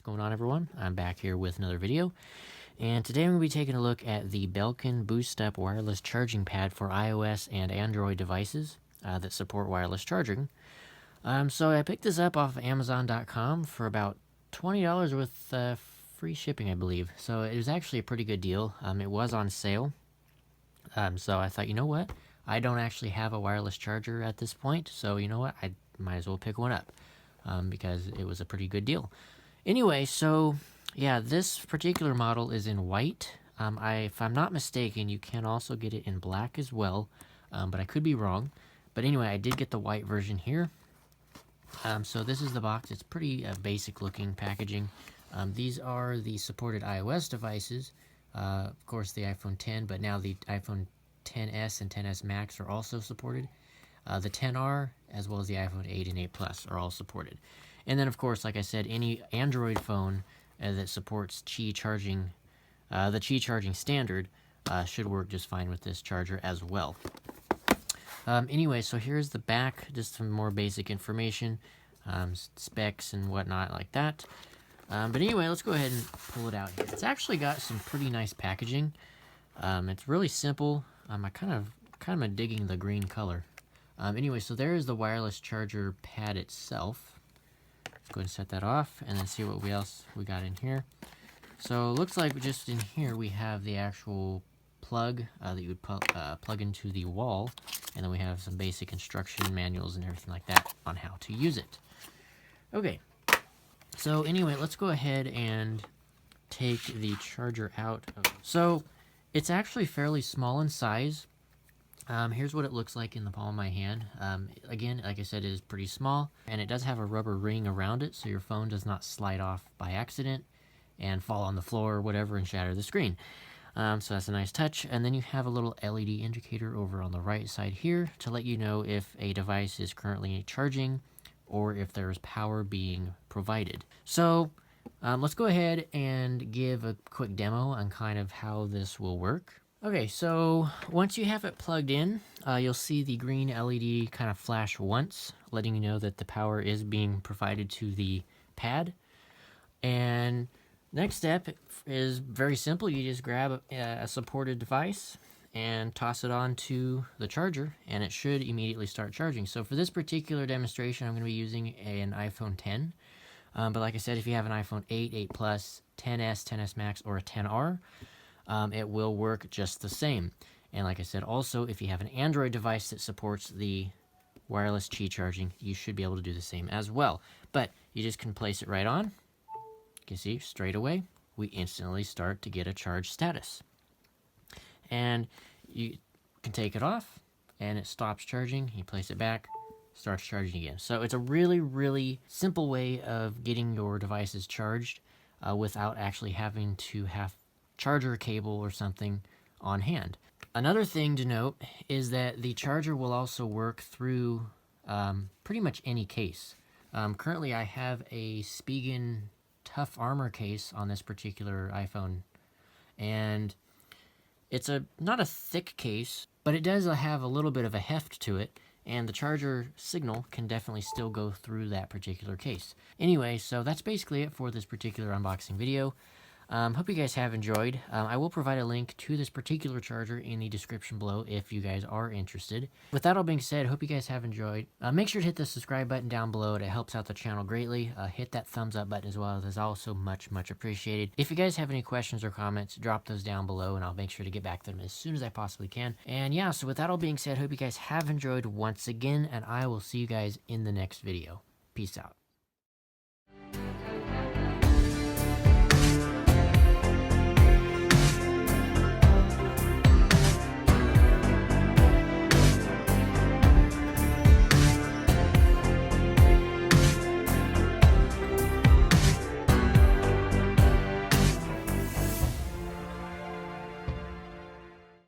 What's going on, everyone? I'm back here with another video, and today I'm going to be taking a look at the Belkin Boost Up wireless charging pad for iOS and Android devices that support wireless charging. So I picked this up off of Amazon.com for about $20 with free shipping, I believe. So it was actually a pretty good deal. It was on sale. So I thought, you know what? I don't actually have a wireless charger at this point, so you know what? I might as well pick one up because it was a pretty good deal. Anyway, so yeah, this particular model is in white. If I'm not mistaken, you can also get it in black as well, but I could be wrong. But anyway, I did get the white version here. So this is the box. It's pretty basic looking packaging. These are the supported iOS devices. Of course, the iPhone 10, but now the iPhone 10s and 10s Max are also supported. The 10R, as well as the iPhone 8 and 8 Plus are all supported. And then, of course, like I said, any Android phone that supports Qi charging, the Qi charging standard, should work just fine with this charger as well. Anyway, so here's the back, just some more basic information, specs and whatnot like that. But anyway, let's go ahead and pull it out here. It's actually got some pretty nice packaging. It's really simple. I kind of am digging the green color. Anyway, so there is the wireless charger pad itself. Let's go ahead and set that off and then see what else we got in here. So it looks like just in here we have the actual plug that you would plug into the wall, and then we have some basic instruction manuals and everything like that on how to use it. Okay, so anyway, let's go ahead and take the charger out. So it's actually fairly small in size. Here's what it looks like in the palm of my hand. Again, like I said, it is pretty small, and it does have a rubber ring around it so your phone does not slide off by accident and fall on the floor or whatever and shatter the screen. So that's a nice touch. And then you have a little LED indicator over on the right side here to let you know if a device is currently charging or if there's power being provided. So let's go ahead and give a quick demo on kind of how this will work. Okay, so once you have it plugged in, you'll see the green LED kind of flash once, letting you know that the power is being provided to the pad. And next step is very simple. You just grab a supported device and toss it onto the charger, and it should immediately start charging. So for this particular demonstration, I'm going to be using an iPhone 10. But like I said, if you have an iPhone 8, 8 Plus, 10s, 10s Max, or a 10R, it will work just the same. And like I said, also, if you have an Android device that supports the wireless Qi charging, you should be able to do the same as well. But you just can place it right on. You can see straight away, we instantly start to get a charge status. And you can take it off, and it stops charging. You place it back, starts charging again. So it's a really, really simple way of getting your devices charged without actually having to have charger cable or something on hand. Another thing to note is that the charger will also work through pretty much any case. Currently I have a Spigen Tough Armor case on this particular iPhone, and it's not a thick case, but it does have a little bit of a heft to it, and the charger signal can definitely still go through that particular case. Anyway, so that's basically it for this particular unboxing video. Hope you guys have enjoyed. I will provide a link to this particular charger in the description below if you guys are interested. With that all being said, hope you guys have enjoyed. Make sure to hit the subscribe button down below. It helps out the channel greatly. Hit that thumbs up button as well. That's also much appreciated. If you guys have any questions or comments, drop those down below and I'll make sure to get back to them as soon as I possibly can. And yeah, so with that all being said, hope you guys have enjoyed once again, and I will see you guys in the next video. Peace out.